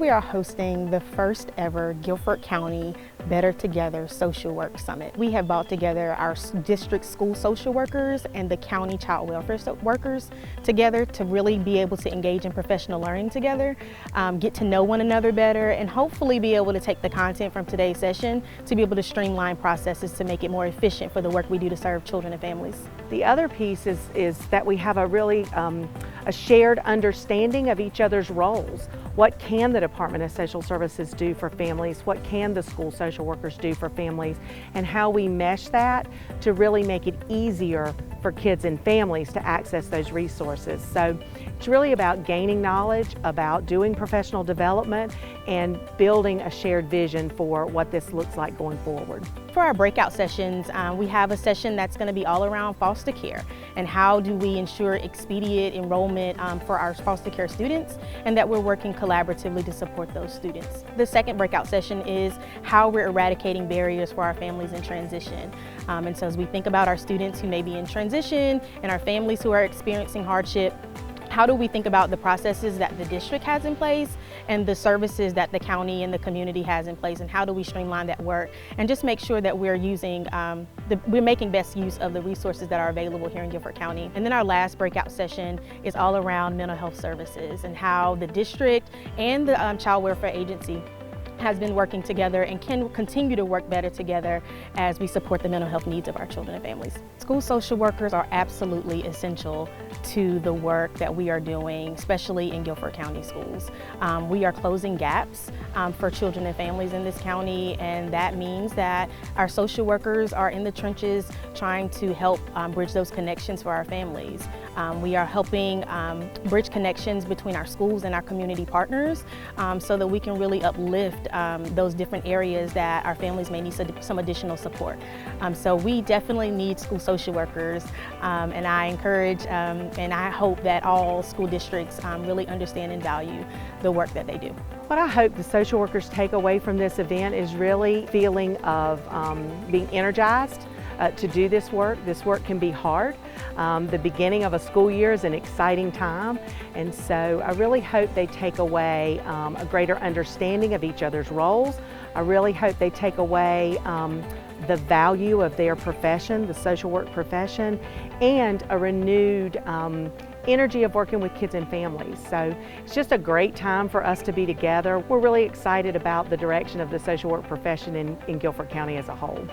We are hosting the first ever Guilford County Better Together Social Work Summit. We have brought together our district school social workers and the county child welfare workers together to really be able to engage in professional learning together, get to know one another better, and hopefully be able to take the content from today's session to be able to streamline processes to make it more efficient for the work we do to serve children and families. The other piece is that we have a really a shared understanding of each other's roles. What can the Department of Social Services do for families? What can the school social workers do for families? And how we mesh that to really make it easier for kids and families to access those resources. So it's really about gaining knowledge, about doing professional development, and building a shared vision for what this looks like going forward. For our breakout sessions, we have a session that's going to be all around foster care and how do we ensure expedient enrollment for our foster care students, and that we're working collaboratively to support those students. The second breakout session is how we're eradicating barriers for our families in transition. And so as we think about our students who may be in transition and our families who are experiencing hardship, how do we think about the processes that the district has in place and the services that the county and the community has in place, and how do we streamline that work and just make sure that we're using, we're making best use of the resources that are available here in Guilford County. And then our last breakout session is all around mental health services and how the district and the child welfare agency has been working together and can continue to work better together as we support the mental health needs of our children and families. School social workers are absolutely essential to the work that we are doing, especially in Guilford County schools. We are closing gaps for children and families in this county, and that means that our social workers are in the trenches trying to help bridge those connections for our families. We are helping bridge connections between our schools and our community partners so that we can really uplift those different areas that our families may need some additional support. So we definitely need school social workers, and I encourage and I hope that all school districts really understand and value the work that they do. What I hope the social workers take away from this event is really feeling of being energized to do this work. This work can be hard. The beginning of a school year is an exciting time, and so I really hope they take away a greater understanding of each other's roles. I really hope they take away the value of their profession, the social work profession, and a renewed energy of working with kids and families. So it's just a great time for us to be together. We're really excited about the direction of the social work profession in Guilford County as a whole.